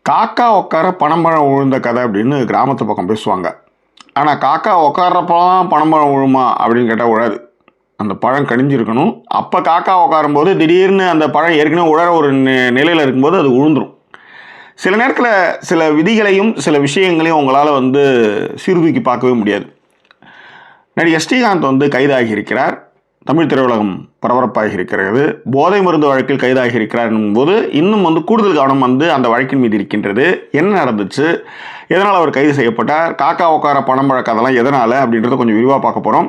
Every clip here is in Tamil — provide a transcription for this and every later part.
காக்கா உட்கார பனம்பழம் விழுந்த கதை அப்படின்னு கிராமத்து பக்கம் பேசுவாங்க. ஆனால் காக்கா உட்காரப்பலாம் பனம்பழம் விழுமா அப்படின்னு கேட்டால் விழாது. அந்த பழம் கணிஞ்சிருக்கணும். அப்போ காக்கா உட்காரும்போது திடீர்னு அந்த பழம் ஏற்கனவே உழற ஒரு நிலையில் இருக்கும்போது அது விழுந்துடும். சில நேரத்தில் சில விதிகளையும் சில விஷயங்களையும் உங்களால் சீர்தூக்கி பார்க்கவே முடியாது. நடிகர் ஸ்ரீகாந்த் கைதாகி இருக்கிறார். தமிழ் திரையுலகம் பரபரப்பாகி இருக்கிறது. போதை மருந்து வழக்கில் கைதாகி இருக்கிறார் என்னும்போது இன்னும் கூடுதல் கவனம் அந்த வழக்கின் மீது இருக்கின்றது. என்ன நடந்துச்சு, எதனால் அவர் கைது செய்யப்பட்டார், காக்கா உட்கார பணம் வழக்கு அதெல்லாம் எதனால் அப்படின்றத கொஞ்சம் விரிவாக பார்க்க போகிறோம்.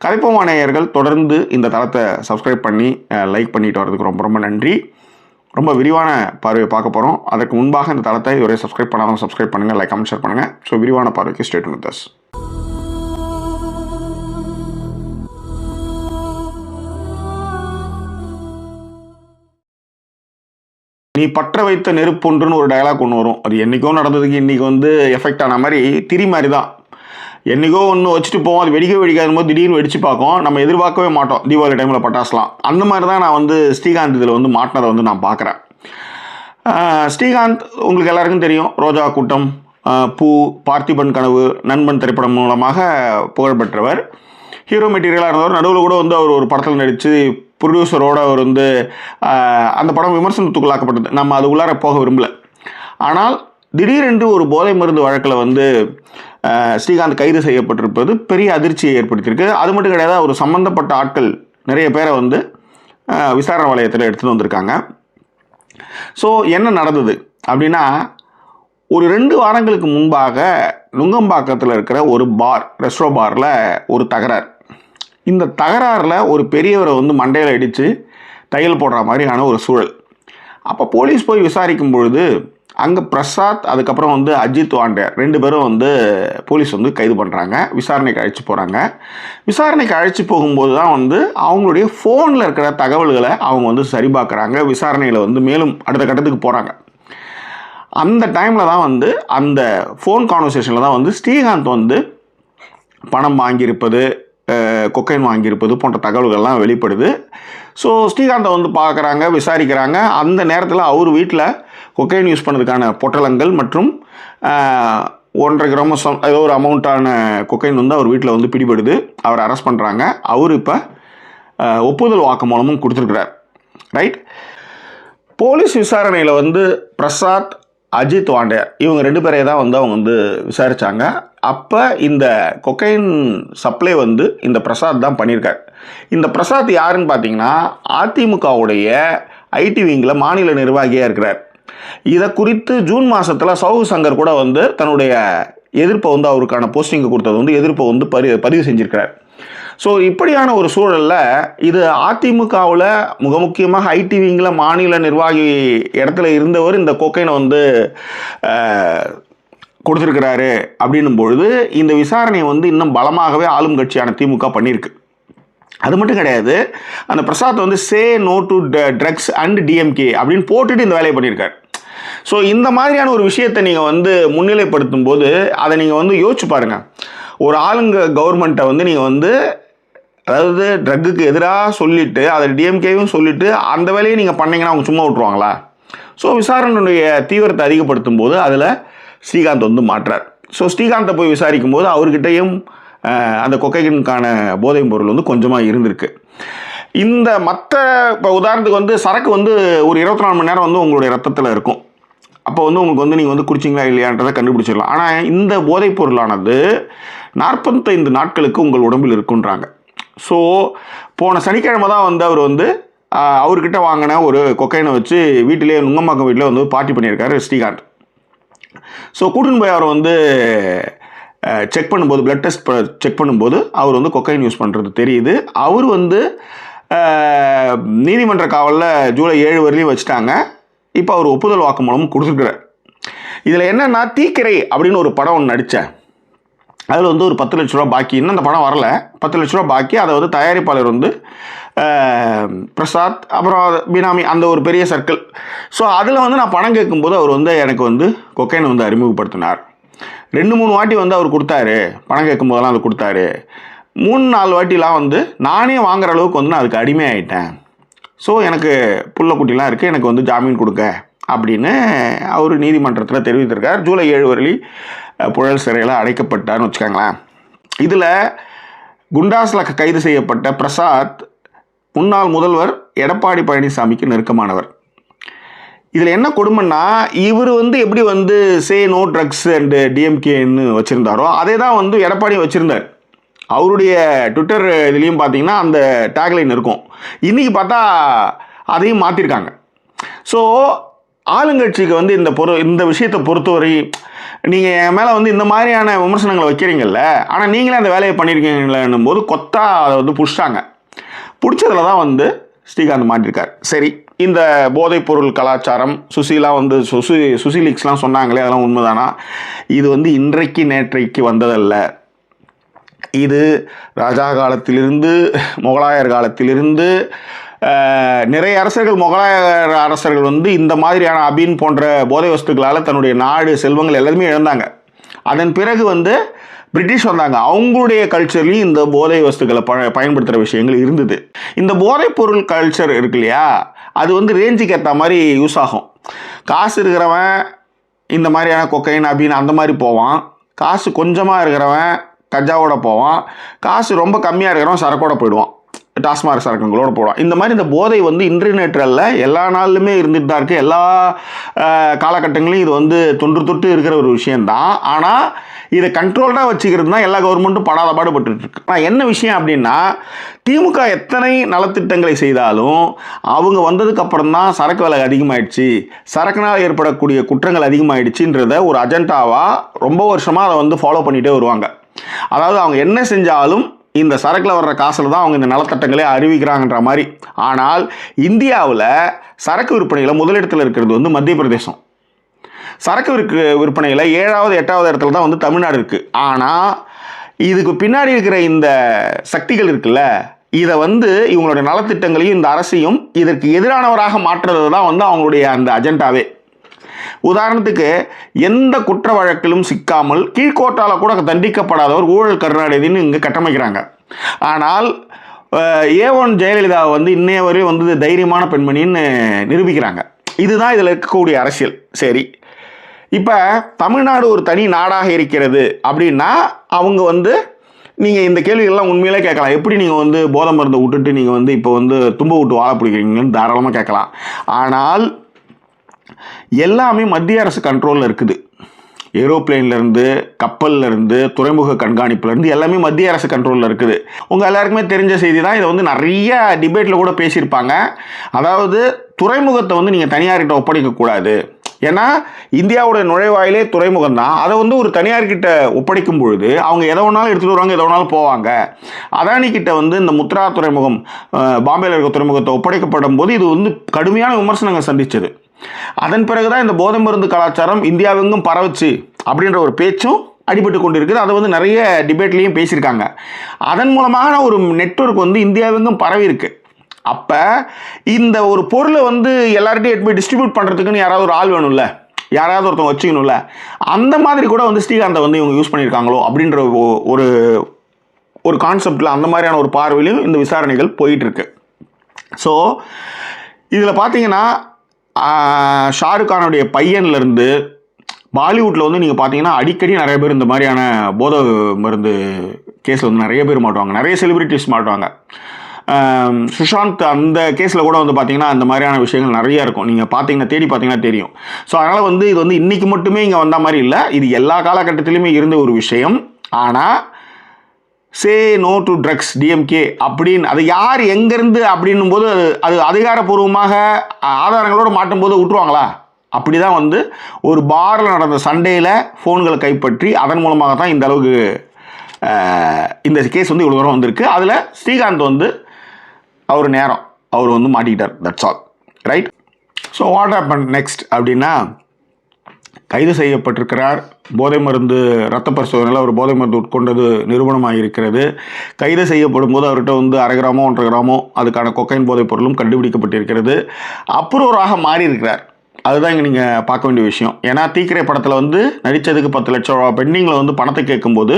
கதைப்போமா நேயர்கள் தொடர்ந்து இந்த தளத்தை சப்ஸ்கிரைப் பண்ணி லைக் பண்ணிட்டு வரதுக்கு ரொம்ப ரொம்ப நன்றி. ரொம்ப விரிவான பார்வையை பார்க்க போகிறோம். அதற்கு முன்பாக இந்த தளத்தை ஒரே சப்ஸ்கிரைப் பண்ணாலும் சப்ஸ்கிரைப் பண்ணுங்கள், லைக் கமெண்ட் ஷேர் பண்ணுங்கள். ஸோ விரிவான பார்வைக்கு ஸ்டே டியூன் வித் அஸ். நீ பற்ற வைத்த நெருப்பொன்றுன்னு ஒரு டயலாக் ஒன்று வரும். அது என்றைக்கோ நடந்ததுக்கு இன்றைக்கி எஃபெக்ட் ஆன மாதிரி திரி மாதிரி தான். என்றைக்கோ ஒன்று வச்சுட்டு போவோம், அது வெடிக்காத போது திடீர்னு வெடிச்சு பார்க்கும். நம்ம எதிர்பார்க்கவே மாட்டோம் தீபாவளி டைமில் பட்டாசுலாம். அந்த மாதிரி தான் நான் ஸ்ரீகாந்த் இதில் மாட்டினதை நான் பார்க்குறேன். ஸ்ரீகாந்த் உங்களுக்கு எல்லாருக்கும் தெரியும். ரோஜா கூட்டம், பூ, பார்த்திபன் கனவு, நண்பன் திரைப்படம் மூலமாக புகழ்பெற்றவர். ஹீரோ மெட்டீரியலாக இருந்தவர். நடுவில் கூட அவர் ஒரு படத்தில் நடித்து ப்ரொடியூசரோடு அவர் அந்த படம் விமர்சனத்துக்குள்ளாக்கப்பட்டது. நம்ம அது உள்ளார போக விரும்பலை. ஆனால் திடீரென்று ஒரு போதை மருந்து வழக்கில் ஸ்ரீகாந்த் கைது செய்யப்பட்டிருப்பது பெரிய அதிர்ச்சியை ஏற்படுத்தியிருக்கு. அது மட்டும் கிடையாது, அவர் சம்மந்தப்பட்ட ஆட்கள் நிறைய பேரை விசாரணை வளையத்தில் எடுத்துகிட்டு வந்திருக்காங்க. ஸோ என்ன நடந்தது அப்படின்னா, ஒரு 2 வாரங்களுக்கு முன்பாக நுங்கம்பாக்கத்தில் இருக்கிற ஒரு ரெஸ்ட்ரோ பாரில் ஒரு தகராறு. இந்த தகராறில் ஒரு பெரியவரை மண்டையில் அடித்து தையல் போடுற மாதிரியான ஒரு சூழல். அப்போ போலீஸ் போய் விசாரிக்கும் பொழுது அங்கே பிரசாத், அதுக்கப்புறம் அஜித் வாண்டியார் 2 பேரும் போலீஸ் கைது பண்ணுறாங்க. விசாரணைக்கு அழைச்சி போகிறாங்க. விசாரணைக்கு அழைச்சி போகும்போது தான் அவங்களுடைய ஃபோனில் இருக்கிற தகவல்களை அவங்க சரிபார்க்குறாங்க. விசாரணையில் மேலும் அடுத்த கட்டத்துக்கு போகிறாங்க. அந்த டைமில் தான் அந்த ஃபோன் கான்வர்சேஷனில் தான் ஸ்ரீகாந்த் பணம் வாங்கியிருப்பது, கொக்கைன் வாங்கியிருப்பது போன்ற தகவல்கள்லாம் வெளிப்படுது. ஸோ ஸ்ரீகாந்தை பார்க்குறாங்க, விசாரிக்கிறாங்க. அந்த நேரத்தில் அவர் வீட்டில் கொக்கைன் யூஸ் பண்ணதுக்கான பொட்டலங்கள் மற்றும் 1.5 கிராம் ஏதோ ஒரு அமௌண்ட்டான கொக்கைன் அவர் வீட்டில் பிடிபடுது. அவர் அரெஸ்ட் பண்ணுறாங்க. அவர் இப்போ ஒப்புதல் வாக்குமூலமும் கொடுத்துருக்கிறார். ரைட். போலீஸ் விசாரணையில் பிரசாத், அஜித் வாண்டியார் இவங்க 2 பேரை தான் அவங்க விசாரித்தாங்க. அப்போ இந்த கொக்கைன் சப்ளை இந்த பிரசாத் தான் பண்ணியிருக்கார். இந்த பிரசாத் யாருன்னு பார்த்தீங்கன்னா, அதிமுகவுடைய ஐடி விங்கில் மாநில நிர்வாகியாக இருக்கிறார். இதை குறித்து ஜூன் மாதத்தில் சவுகு சங்கர் கூட தன்னுடைய எதிர்ப்பை அவருக்கான போஸ்டிங்கை கொடுத்தது எதிர்ப்பை பதிவு செஞ்சுருக்கிறார். ஸோ இப்படியான ஒரு சூழலில் இது அதிமுகவில் மிக முக்கியமாக ஐடி விங்கில் மாநில நிர்வாகி இடத்துல இருந்தவர் இந்த கொக்கைனை கொடுத்துருக்கிறாரு அப்படின்னும் பொழுது இந்த விசாரணையை இன்னும் பலமாகவே ஆளும் கட்சியான திமுக பண்ணியிருக்கு. அது மட்டும் கிடையாது, அந்த Prasad say no to drugs and DMK அப்படின்னு போட்டுட்டு இந்த வேலையை பண்ணியிருக்காரு. ஸோ இந்த மாதிரியான ஒரு விஷயத்தை நீங்கள் முன்னிலைப்படுத்தும் போது அதை நீங்கள் யோசிச்சு பாருங்கள். ஒரு ஆளுங்க கவர்மெண்ட்டை நீங்கள் அதாவது ட்ரக்குக்கு எதிராக சொல்லிவிட்டு அதை டிஎம்கேவும் சொல்லிவிட்டு அந்த வேலையை நீங்கள் பண்ணிங்கன்னா அவங்க சும்மா விட்ருவாங்களா? ஸோ விசாரணையுடைய தீவிரத்தை அதிகப்படுத்தும் போது அதில் ஸ்ரீகாந்த் மாற்றார். ஸோ ஸ்ரீகாந்தை போய் விசாரிக்கும் போது அவர்கிட்டையும் அந்த கொக்கைனுக்கான போதை பொருள் கொஞ்சமாக இருந்திருக்கு. இந்த மற்ற இப்போ உதாரணத்துக்கு சரக்கு ஒரு 24 மணி நேரம் உங்களுடைய ரத்தத்தில் இருக்கும். அப்போ உங்களுக்கு நீங்கள் குடிச்சிங்களா இல்லையான்றதை கண்டுபிடிச்சிடலாம். ஆனால் இந்த போதைப் பொருளானது 45 நாட்களுக்கு உங்கள் உடம்பில் இருக்குன்றாங்க. ஸோ போன சனிக்கிழமை தான் அவர் அவர்கிட்ட வாங்கின ஒரு கொக்கைனை வச்சு வீட்டிலே நுங்கம்பாக்கம் வீட்டில் பார்ட்டி பண்ணியிருக்காரு ஸ்ரீகாந்த். ஸோ கூட்டின்னு போய் அவர் செக் பண்ணும்போது, பிளட் டெஸ்ட் செக் பண்ணும்போது அவர் கொக்கைன் யூஸ் பண்ணுறது தெரியுது. அவர் நீதிமன்ற காவலில் ஜூலை 7 வரையிலையும் வச்சுட்டாங்க. இப்போ அவர் ஒப்புதல் வாக்குமூலமும் கொடுத்துருக்குறார். இதில் என்னென்னா, தீக்கிரை அப்படின்னு ஒரு படம் ஒன்று நடித்தேன். அதில் ஒரு 10 லட்ச ரூபா பாக்கி. இன்னும் அந்த படம் வரல. 10 லட்ச ரூபா பாக்கி. அதை தயாரிப்பாளர் பிரசாத், அப்புறம் பினாமி, அந்த ஒரு பெரிய சர்க்கிள். ஸோ அதில் நான் பணம் கேட்கும்போது அவர் எனக்கு கொக்கைனை அறிமுகப்படுத்தினார். 2-3 வாட்டி அவர் கொடுத்தாரு. பணம் கேட்கும் போதெல்லாம் அது கொடுத்தாரு. 3-4 வாட்டிலாம் நானே வாங்குற அளவுக்கு நான் அதுக்கு அடிமையாயிட்டேன். ஸோ எனக்கு புள்ள குட்டிலாம் இருக்குது, எனக்கு ஜாமீன் கொடுக்க அப்படின்னு அவர் நீதிமன்றத்தில் தெரிவித்திருக்கார். ஜூலை 7 வரையிலும் புழல் சிறையில் அடைக்கப்பட்டார்னு வச்சுக்கோங்களேன். இதில் குண்டாஸில் கைது செய்யப்பட்ட பிரசாத் முன்னாள் முதல்வர் எடப்பாடி பழனிசாமிக்கு நெருக்கமானவர். இதில் என்ன கொடுமைன்னா, இவர் எப்படி சே நோ ட்ரக்ஸ் அண்டு டிஎம்கேன்னு வச்சுருந்தாரோ அதே தான் எடப்பாடி வச்சுருந்தார். அவருடைய ட்விட்டர் இதுலேயும் பார்த்தீங்கன்னா அந்த டேக்லைன் இருக்கும். இன்றைக்கி பார்த்தா அதையும் மாற்றிருக்காங்க. ஸோ ஆளுங்கட்சிக்கு இந்த விஷயத்தை பொறுத்தவரை நீங்கள் என் மேலே இந்த மாதிரியான விமர்சனங்களை வைக்கிறீங்கல்ல, ஆனால் நீங்களே அந்த வேலையை பண்ணியிருக்கீங்களேன்னும் போது கொத்தா அதை பிடிச்சிட்டாங்க. பிடிச்சதில் தான் ஸ்ரீகாந்த் மாட்டிருக்கார். சரி, இந்த போதைப்பொருள் கலாச்சாரம் சுசிலா சுசிலீக்ஸ்லாம் சொன்னாங்களே, அதெல்லாம் உண்மைதானா? இது இன்றைக்கு நேற்றைக்கு வந்ததல்ல. இது ராஜா காலத்திலிருந்து முகலாயர் காலத்திலிருந்து நிறைய அரசர்கள், முகலாயர் அரசர்கள் இந்த மாதிரியான அபீன் போன்ற போதை வஸ்துக்களால் தன்னுடைய நாடு செல்வங்கள் எல்லாருமே இழந்தாங்க. அதன் பிறகு பிரிட்டிஷ் வந்தாங்க. அவங்களுடைய கல்ச்சர்லேயும் இந்த போதை வஸ்துக்களை பயன்படுத்துகிற விஷயங்கள் இருந்தது. இந்த போதைப் பொருள் கல்ச்சர் இருக்கு இல்லையா, அது ரேஞ்சுக்கு ஏற்ற மாதிரி யூஸ் ஆகும். காசு இருக்கிறவன் இந்த மாதிரியான கொக்கைன் அப்படின்னு அந்த மாதிரி போவான். காசு கொஞ்சமாக இருக்கிறவன் கஜாவோட போவான். காசு ரொம்ப கம்மியாக இருக்கிறவன் சரக்கோட போயிடுவான், டாஸ்மாக் சரக்குங்களோட போடுவான். இந்த மாதிரி இந்த போதை இன்டர்நெட்டில் எல்லா நாளிலுமே இருந்துட்டு தான் இருக்குது. எல்லா காலகட்டங்களையும் இது தொன்று தொட்டு இருக்கிற ஒரு விஷயந்தான். ஆனால் இதை கண்ட்ரோல்டாக வச்சுக்கிறது தான் எல்லா கவர்மெண்ட்டும் படாத பாடுபட்டுருக்கு. ஆனால் என்ன விஷயம் அப்படின்னா, திமுக எத்தனை நலத்திட்டங்களை செய்தாலும் அவங்க வந்ததுக்கப்புறம் தான் சரக்கு விலை அதிகமாகிடுச்சு, சரக்குனால் ஏற்படக்கூடிய குற்றங்கள் அதிகமாகிடுச்சுன்றத ஒரு அஜெண்டாவாக ரொம்ப வருஷமாக அதை ஃபாலோ பண்ணிகிட்டே வருவாங்க. அதாவது அவங்க என்ன செஞ்சாலும் இந்த சரக்கில் வர்ற காசில் தான் அவங்க இந்த நலத்திட்டங்களே அறிவிக்கிறாங்கன்ற மாதிரி. ஆனால் இந்தியாவில் சரக்கு விற்பனையில் முதலிடத்தில் இருக்கிறது மத்திய பிரதேசம். சரக்கு விற்பனையில் 7வது 8வது இடத்துல தான் தமிழ்நாடு இருக்குது. ஆனால் இதுக்கு பின்னாடி இருக்கிற இந்த சக்திகள் இருக்குல்ல, இதை இவங்களுடைய நலத்திட்டங்களையும் இந்த அரசையும் இதற்கு எதிரானவராக மாற்றுறது தான் அவங்களுடைய அந்த அஜெண்டாவே. உதாரணத்துக்கு, எந்த குற்ற வழக்கிலும் சிக்காமல் கீழ்கோர்ட்டால் கூட தண்டிக்கப்படாதவர் ஊழல் கருணாநிதினு இங்கே கட்டமைக்கிறாங்க. ஆனால் A1 ஜெயலலிதாவை இன்னைய வரையும் தைரியமான பெண்மணின்னு நிரூபிக்கிறாங்க. இதுதான் இதில் இருக்கக்கூடிய அரசியல். சரி, இப்போ தமிழ்நாடு ஒரு தனி நாடாக இருக்கிறது அப்படின்னா அவங்க நீங்கள் இந்த கேள்விகள்லாம் உண்மையிலே கேட்கலாம். எப்படி நீங்கள் போதை மருந்தை விட்டுட்டு நீங்கள் இப்போ தும்ப விட்டு வாழ பிடிக்கிறீங்கன்னு தாராளமாக கேட்கலாம். ஆனால் எல்லாமே மத்திய அரசு கண்ட்ரோலில் இருக்குது. ஏரோப்ளேன்லேருந்து, கப்பல்லேருந்து, துறைமுக கண்காணிப்புலேருந்து எல்லாமே மத்திய அரசு கண்ட்ரோலில் இருக்குது. உங்கள் எல்லாருக்குமே தெரிஞ்ச செய்தி தான். இதை நிறைய டிபேட்டில் கூட பேசியிருப்பாங்க. அதாவது துறைமுகத்தை நீங்கள் தனியார்கிட்ட ஒப்படைக்கக்கூடாது. ஏன்னா இந்தியாவோட நுழைவாயிலே துறைமுகம் தான். அதை ஒரு தனியார்கிட்ட ஒப்படைக்கும் பொழுது அவங்க எதை வேணாலும் எடுத்துகிட்டு வருவாங்க, எதை வேணாலும் போவாங்க. அதானிக்கிட்ட இந்த முத்ரா துறைமுகம், பாம்பேயில் இருக்க துறைமுகத்தை ஒப்படைக்கப்படும் போது இது கடுமையான விமர்சனங்கள் சந்திச்சது. அதன் பிறகுதான் இந்த போதை மருந்து கலாச்சாரம் இந்தியாவெங்கும் பரவுச்சு அப்படின்ற ஒரு பேச்சும் அடிபட்டு கொண்டு இருக்குது. அதை நிறைய டிபேட்லேயும் பேசியிருக்காங்க. அதன் மூலமான ஒரு நெட்வொர்க் இந்தியாவெங்கும் பரவி இருக்கு. அப்போ இந்த ஒரு பொருளை எல்லார்ட்டையும் எடுத்து போய் டிஸ்ட்ரிபியூட் பண்ணுறதுக்குன்னு யாராவது ஒரு ஆள் வேணும்ல, யாராவது ஒருத்தவங்க வச்சுக்கணும்ல. அந்த மாதிரி கூட ஸ்ரீகாந்தை இவங்க யூஸ் பண்ணியிருக்காங்களோ அப்படின்ற ஒரு ஒரு கான்செப்டில், அந்த மாதிரியான ஒரு பார்வையிலையும் இந்த விசாரணைகள் போயிட்டுருக்கு. ஸோ இதில் பார்த்தீங்கன்னா ஷாருக் கானுடைய பையன்லேருந்து பாலிவுட்டில் நீங்கள் பார்த்தீங்கன்னா அடிக்கடி நிறைய பேர் இந்த மாதிரியான போதை மருந்து கேஸில் நிறைய பேர் மாட்டுவாங்க. நிறைய செலிபிரிட்டிஸ் மாட்டுவாங்க. சுஷாந்த் அந்த கேஸில் கூட பார்த்தீங்கன்னா அந்த மாதிரியான விஷயங்கள் நிறைய இருக்கும். நீங்கள் பார்த்தீங்கன்னா தேடி பார்த்தீங்கன்னா தெரியும். ஸோ அதனால் இது இன்றைக்கி மட்டுமே இங்கே வந்த மாதிரி இல்லை, இது எல்லா காலகட்டத்திலுமே இருந்த ஒரு விஷயம். ஆனால் say no to drugs DMK அப்படின்னு அது யார் எங்கேருந்து அப்படின்னும் போது அது அதிகாரப்பூர்வமாக ஆதாரங்களோடு மாட்டும்போது விட்டுருவாங்களா? அப்படி தான் ஒரு பாரில் நடந்த சண்டையில் ஃபோன்களை கைப்பற்றி அதன் மூலமாக தான் இந்த அளவுக்கு இந்த கேஸ் இவ்வளோ தூரம் வந்திருக்கு. அதில் ஸ்ரீகாந்த் அவர் நேரம் அவர் மாட்டிக்கிட்டார். That's all right. So what happen next அப்படின்னா, கைது செய்யப்பட்டிருக்கிறார். போதை மருந்து ரத்த பரிசோதனையில் அவர் போதை மருந்து உட்கொண்டது நிரூபணமாக இருக்கிறது. கைது செய்யப்படும் போது அவர்கிட்ட 1/2 கிராமோ 1.5 கிராமோ அதுக்கான கொக்கைன் போதைப் பொருளும் கண்டுபிடிக்கப்பட்டிருக்கிறது. அப்ரூவராக மாறி இருக்கிறார். அதுதான் இங்கே நீங்கள் பார்க்க வேண்டிய விஷயம். ஏன்னா தீக்கிரை படத்தில் நடித்ததுக்கு 10 லட்சம் ரூபா பெண்டிங்கில் பணத்தை கேட்கும்போது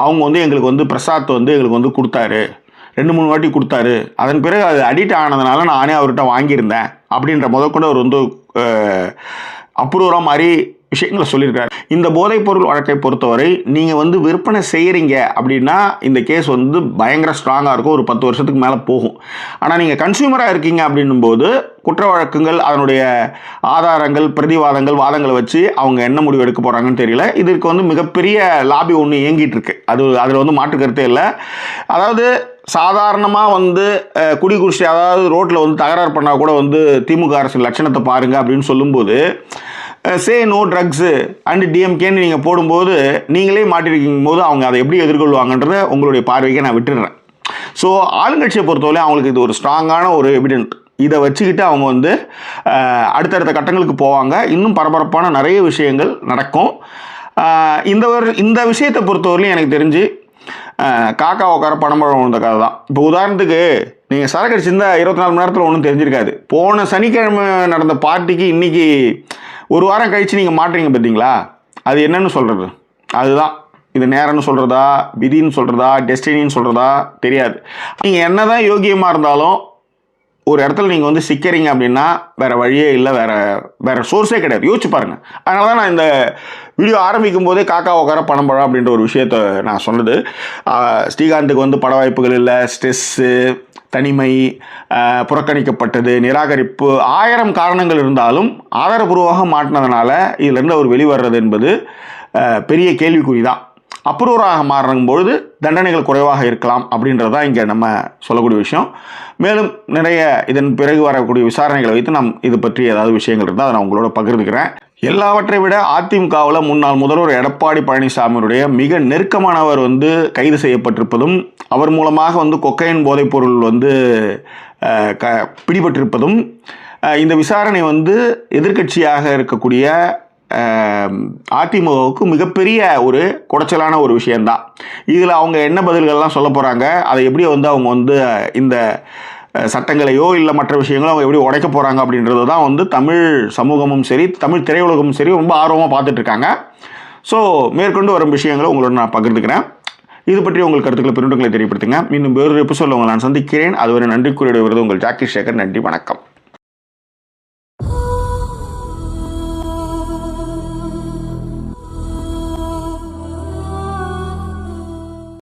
அவங்க எங்களுக்கு பிரசாத் எங்களுக்கு கொடுத்தாரு, 2-3 வாட்டி கொடுத்தாரு, அதன் பிறகு அது அடிக்ட் ஆனதுனால நானே அவர்கிட்ட வாங்கியிருந்தேன் அப்படின்ற முதற்கொண்டு அவர் வந்து அப்ரூவராக மாதிரி விஷயங்களை சொல்லியிருக்காரு. இந்த போதைப்பொருள் வழக்கை பொறுத்தவரை நீங்கள் வந்து விற்பனை செய்கிறீங்க அப்படின்னா இந்த கேஸ் வந்து பயங்கர ஸ்ட்ராங்காக இருக்கும், ஒரு 10 வருஷத்துக்கு மேலே போகும். ஆனால் நீங்கள் கன்சியூமராக இருக்கீங்க அப்படின்னும்போது குற்ற வழக்குகள், அதனுடைய ஆதாரங்கள், பிரதிவாதங்கள், வாதங்களை வச்சு அவங்க என்ன முடிவு எடுக்க போகிறாங்கன்னு தெரியல. இதற்கு வந்து மிகப்பெரிய லாபி ஒன்று இயங்கிட்டு இருக்கு, அதில் வந்து மாற்று கருத்தே இல்லை. அதாவது சாதாரணமாக வந்து குடி குடிச்சு, அதாவது ரோட்டில் வந்து தகராறு பண்ணால் கூட வந்து திமுக அரசு லட்சணத்தை பாருங்கள் அப்படின்னு சொல்லும்போது சே நோ ட்ரக்ஸு அண்டு டிஎம்கேன்னு நீங்கள் போடும்போது நீங்களே மாட்டிருக்கும் போது அவங்க அதை எப்படி எதிர்கொள்வாங்கன்றத உங்களுடைய பார்வைக்கு நான் விட்டுடுறேன். ஸோ ஆளுங்கட்சியை பொறுத்தவரை அவங்களுக்கு இது ஒரு ஸ்ட்ராங்கான ஒரு எவிடென்ட். இதை வச்சுக்கிட்டு அவங்க வந்து அடுத்தடுத்த கட்டங்களுக்கு போவாங்க. இன்னும் பரபரப்பான நிறைய விஷயங்கள் நடக்கும். இந்த விஷயத்தை பொறுத்தவரையிலும் எனக்கு தெரிஞ்சு காக்கா உட்கார பணம்பழம் வந்த கதை தான். இப்போ உதாரணத்துக்கு நீங்கள் சரக்கு அடிச்சிருந்தா 24 மணி நேரத்தில் ஒன்றும் தெரிஞ்சிருக்காது. போன சனிக்கிழமை நடந்த பார்ட்டிக்கு இன்றைக்கி ஒரு வாரம் கழித்து நீங்கள் மாட்டுறீங்க பார்த்தீங்களா, அது என்னன்னு சொல்கிறது? அதுதான் இது நேரம்னு சொல்கிறதா, விதின்னு சொல்கிறதா, டெஸ்டினின்னு சொல்கிறதா தெரியாது. நீங்கள் என்ன தான் யோகியமாக இருந்தாலும் ஒரு இடத்துல நீங்கள் வந்து சிக்கிறீங்க அப்படின்னா வேறு வழியே இல்லை, வேறு சோர்ஸே கிடையாது. யோசிச்சு பாருங்கள். அதனால தான் நான் இந்த வீடியோ ஆரம்பிக்கும் போதே காக்கா உட்கார பணம்பழம் அப்படின்ற ஒரு விஷயத்தை நான் சொன்னது. ஸ்ரீகாந்துக்கு வந்து பட வாய்ப்புகள் இல்லை, ஸ்ட்ரெஸ்ஸு, தனிமை, புறக்கணிக்கப்பட்டது, நிராகரிப்பு, 1000 காரணங்கள் இருந்தாலும் ஆதாரபூர்வமாக மாட்டினதுனால இதிலிருந்து அவர் வெளிவர்றது என்பது பெரிய கேள்விக்குறி தான். அப்ரூவராக மாறும்பொழுது தண்டனைகள் குறைவாக இருக்கலாம் அப்படின்றது தான் இங்கே நம்ம சொல்லக்கூடிய விஷயம். மேலும் நிறைய இதன் பிறகு வரக்கூடிய விசாரணைகளை வைத்து நாம் இது பற்றி ஏதாவது விஷயங்கள் இருந்தால் அதை நான் உங்களோட பகிர்ந்துக்கிறேன். எல்லாவற்றை விட அதிமுகவில் முன்னாள் முதல்வர் எடப்பாடி பழனிசாமியுடைய மிக நெருக்கமானவர் வந்து கைது செய்யப்பட்டிருப்பதும், அவர் மூலமாக வந்து கொக்கைன் போதைப்பொருள் வந்து பிடிபட்டிருப்பதும், இந்த விசாரணை வந்து எதிர்க்கட்சியாக இருக்கக்கூடிய அதிமுகவுக்கு மிகப்பெரிய ஒரு குடைச்சலான ஒரு விஷயந்தான். இதில் அவங்க என்ன பதில்கள்லாம் சொல்ல போகிறாங்க, அதை எப்படி வந்து அவங்க வந்து இந்த சட்டங்களையோ இல்லை மற்ற விஷயங்களோ அவங்க எப்படி உடைக்க போகிறாங்க அப்படின்றது தான் வந்து தமிழ் சமூகமும் சரி, தமிழ் திரையுலகமும் சரி ரொம்ப ஆர்வமாக பார்த்துட்ருக்காங்க. ஸோ மேற்கொண்டு வரும் விஷயங்களை உங்களோட நான் பகிர்ந்துக்கிறேன். இது பற்றி உங்கள் கருத்துக்களை பின்னூட்டங்களை தெரியப்படுத்துங்க. மீண்டும் வேறொரு எபிசோடில் உங்களை நான் சந்திக்கிறேன். அதுவரை நன்றி கூறிய வருது உங்கள் ஜாக்கி சேகர். நன்றி, வணக்கம்.